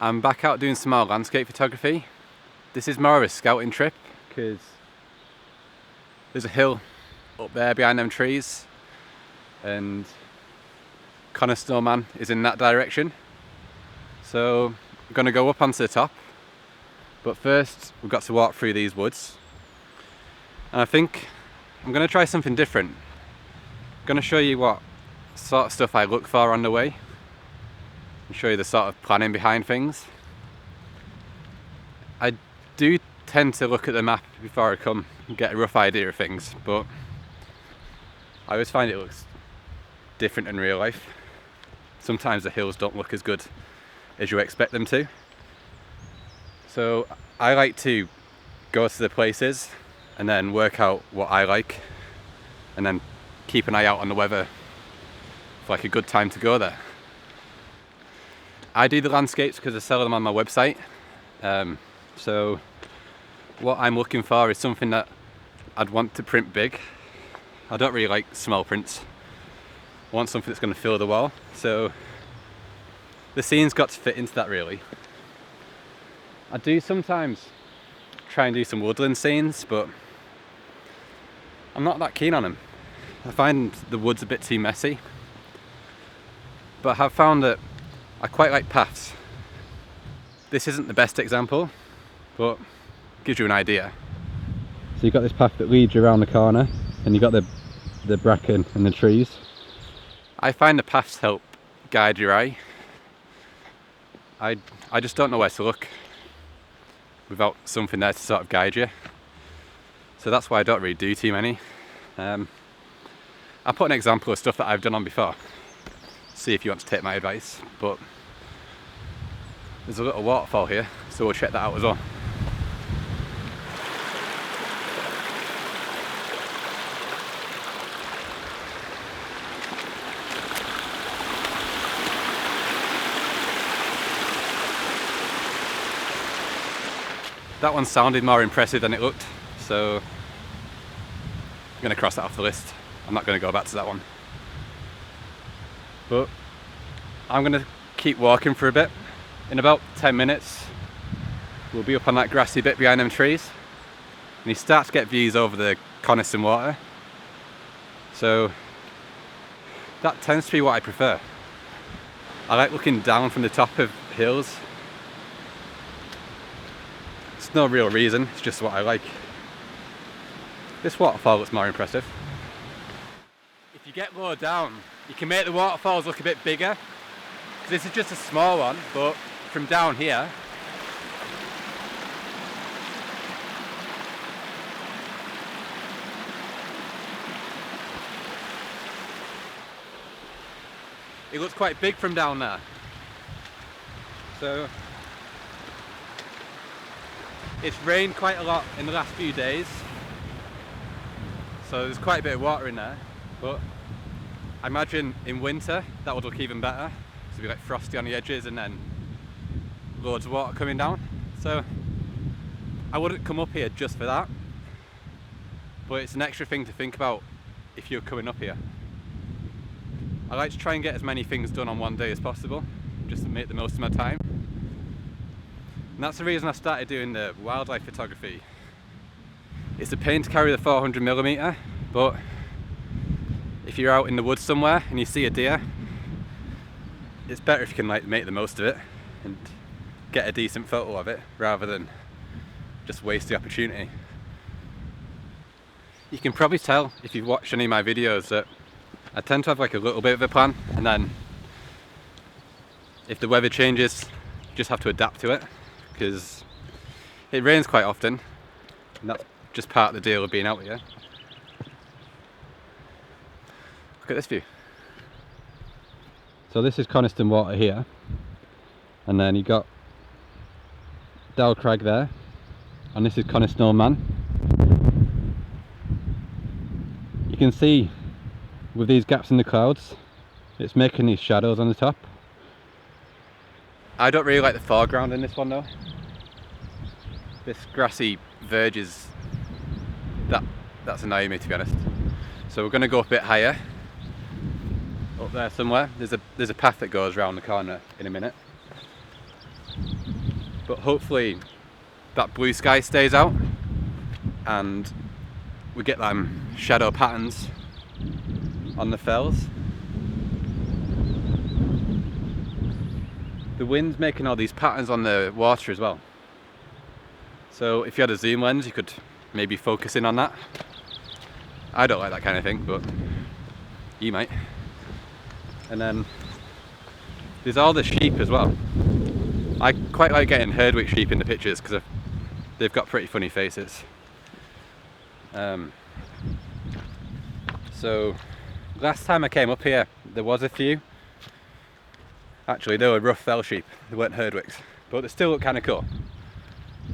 I'm back out doing some more landscape photography. This is more of a scouting trip because there's a hill up there behind them trees and Coniston is in that direction. So I'm going to go up onto the top, but first we've got to walk through these woods. And I think I'm going to try something different. I'm going to show you what sort of stuff I look for on the way and show you the sort of planning behind things. I do tend to look at the map before I come and get a rough idea of things, but I always find it looks different in real life. Sometimes the hills don't look as good as you expect them to. So I like to go to the places and then work out what I like and then keep an eye out on the weather for like a good time to go there. I do the landscapes because I sell them on my website. So what I'm looking for is something that I'd want to print big. I don't really like small prints. I want something that's going to fill the wall. So the scene's got to fit into that really. I do sometimes try and do some woodland scenes, but I'm not that keen on them. I find the woods a bit too messy. But I have found that I quite like paths. This isn't the best example, but it gives you an idea. So you've got this path that leads you around the corner, and you've got the bracken and the trees. I find the paths help guide your eye. I just don't know where to look without something there to sort of guide you. So that's why I don't really do too many. I'll put an example of stuff that I've done on before. See if you want to take my advice. But there's a little waterfall here, so we'll check that out as well. That one sounded more impressive than it looked, so I'm going to cross that off the list. I'm not going to go back to that one. But I'm going to keep walking for a bit. In about 10 minutes we'll be up on that grassy bit behind them trees, and you start to get views over the Coniston water. So that tends to be what I prefer. I like looking down from the top of hills. It's no real reason, it's just what I like. This waterfall looks more impressive. If you get lower down, you can make the waterfalls look a bit bigger. This is just a small one, but from down here, it looks quite big from down there. So it's rained quite a lot in the last few days, so there's quite a bit of water in there, but I imagine in winter that would look even better. So it'd be like frosty on the edges and then loads of water coming down. So I wouldn't come up here just for that, but it's an extra thing to think about if you're coming up here. I like to try and get as many things done on one day as possible, just to make the most of my time. And that's the reason I started doing the wildlife photography. It's a pain to carry the 400mm, but if you're out in the woods somewhere and you see a deer, it's better if you can like make the most of it and get a decent photo of it rather than just waste the opportunity. You can probably tell if you've watched any of my videos that I tend to have like a little bit of a plan, and then if the weather changes, you just have to adapt to it, because it rains quite often and that's just part of the deal of being out here. Look at this view. So this is Coniston water here, and then you got Dell Crag there, and this is Coniston Man. You can see with these gaps in the clouds, it's making these shadows on the top. I don't really like the foreground in this one though. This grassy verges, that's annoying me to be honest. So we're going to go a bit higher. Up there somewhere, there's a path that goes around the corner in a minute. but hopefully that blue sky stays out and we get them shadow patterns on the fells. The wind's making all these patterns on the water as well. So if you had a zoom lens, you could maybe focus in on that. I don't like that kind of thing, but you might. And then there's all the sheep as well. I quite like getting Herdwick sheep in the pictures because they've got pretty funny faces. So last time I came up here, there was a few. Actually, they were rough fell sheep. They weren't Herdwicks, but they still look kind of cool.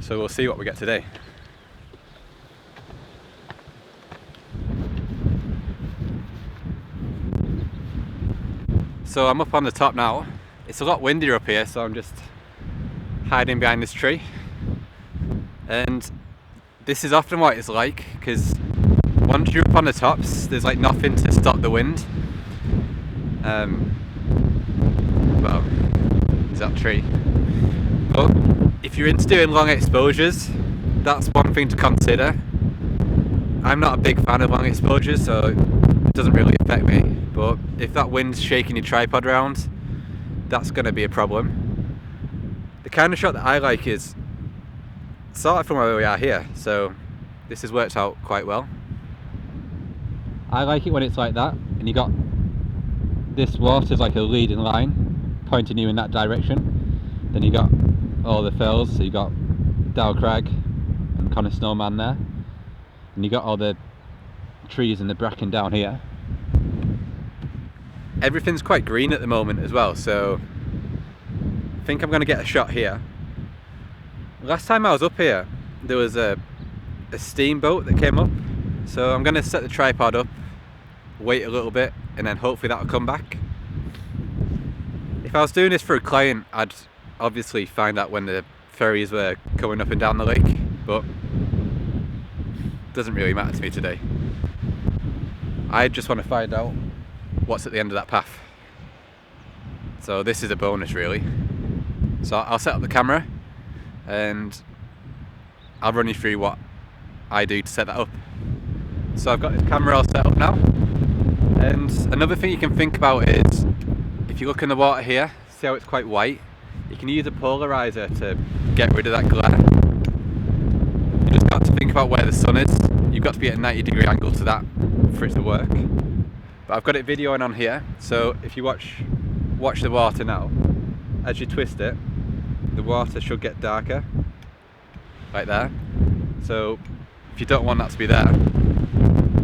So we'll see what we get today. So I'm up on the top now. It's a lot windier up here, so I'm just hiding behind this tree. And this is often what it's like, because once you're up on the tops, there's like nothing to stop the wind. Well, there's that tree. But if you're into doing long exposures, that's one thing to consider. I'm not a big fan of long exposures, so it doesn't really affect me. But if that wind's shaking your tripod around, that's going to be a problem. The kind of shot that I like is sort of from where we are here, so this has worked out quite well. I like it when it's like that, and you got this water's like a leading line pointing you in that direction. Then you got all the fells, so you got Dow Crag and Coniston Man there, and you got all the trees and the bracken down here. Everything's quite green at the moment as well, so I think I'm going to get a shot here. Last time I was up here, there was a steamboat that came up, so I'm going to set the tripod up, wait a little bit, and then hopefully that'll come back. If I was doing this for a client, I'd obviously find out when the ferries were coming up and down the lake, but it doesn't really matter to me today. I just want to find out what's at the end of that path. So this is a bonus really. So I'll set up the camera and I'll run you through what I do to set that up. So I've got this camera all set up now, and another thing you can think about is if you look in the water here, see how it's quite white? You can use a polarizer to get rid of that glare. You just got to think about where the sun is. You've got to be at a 90-degree angle to that for it to work. But I've got it videoing on here, so if you watch the water now, as you twist it, the water should get darker, like there. So if you don't want that to be there,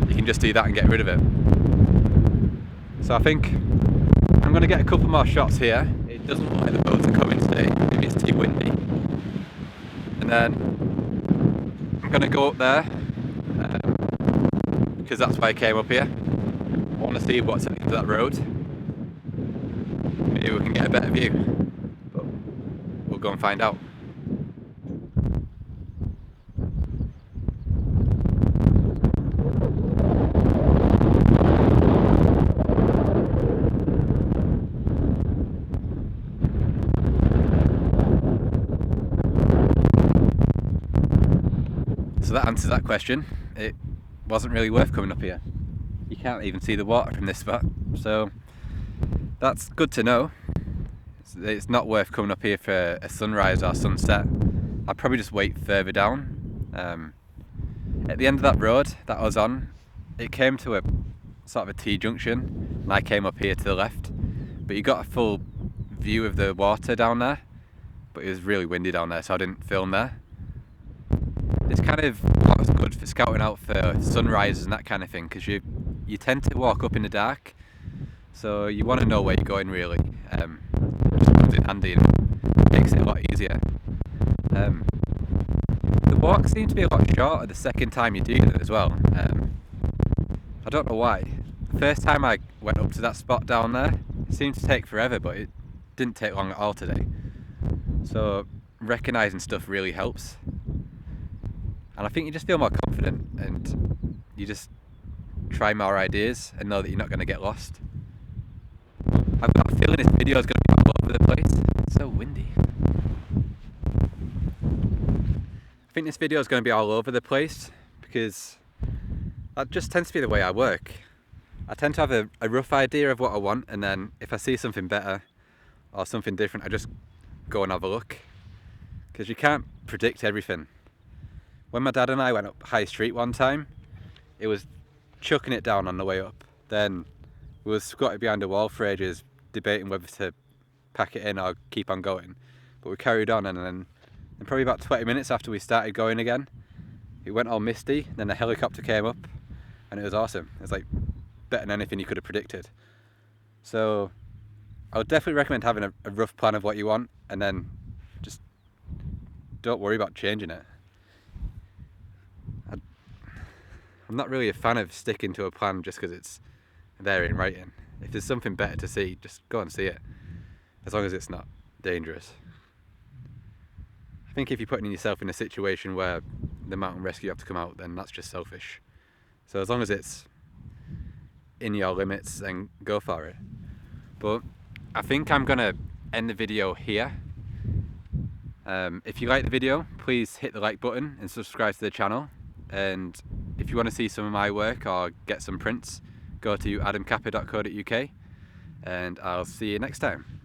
you can just do that and get rid of it. So I think I'm going to get a couple more shots here. It doesn't look like the boats are coming today, maybe it's too windy. And then I'm going to go up there, because that's why I came up here. I want to see what's at the end of that road. Maybe we can get a better view, but we'll go and find out. So that answers that question. It wasn't really worth coming up here. You can't even see the water from this spot, so that's good to know. It's not worth coming up here for a sunrise or sunset. I'd probably just wait further down. At the end of that road that I was on, it came to a sort of a T-junction, and I came up here to the left, but you got a full view of the water down there, but it was really windy down there, so I didn't film there. It's kind of what's good for scouting out for sunrises and that kind of thing, because you tend to walk up in the dark, so you want to know where you're going really. Just comes in handy and makes it a lot easier. The walks seem to be a lot shorter the second time you do them as well. I don't know why. The first time I went up to that spot down there, it seemed to take forever, but it didn't take long at all today. So recognising stuff really helps. And I think you just feel more confident and you just try more ideas and know that you're not going to get lost. I've got a feeling this video is going to be all over the place. It's so windy. think this video is going to be all over the place because that just tends to be the way I work. I tend to have a rough idea of what I want, and then if I see something better or something different, I just go and have a look. Because you can't predict everything. When my dad and I went up High Street one time, it was chucking it down on the way up. Then we were squatted behind a wall for ages, debating whether to pack it in or keep on going. But we carried on, and then probably about 20 minutes after we started going again, it went all misty, then the helicopter came up, and it was awesome. It was like better than anything you could have predicted. So I would definitely recommend having a rough plan of what you want, and then just don't worry about changing it. I'm not really a fan of sticking to a plan just because it's there in writing. If there's something better to see, just go and see it, as long as it's not dangerous. I think if you're putting yourself in a situation where the mountain rescue have to come out, then that's just selfish. So as long as it's in your limits, then go for it. But I think I'm gonna end the video here. If you like the video, please hit the like button and subscribe to the channel. And if you want to see some of my work or get some prints, go to adamkappa.co.uk, and I'll see you next time.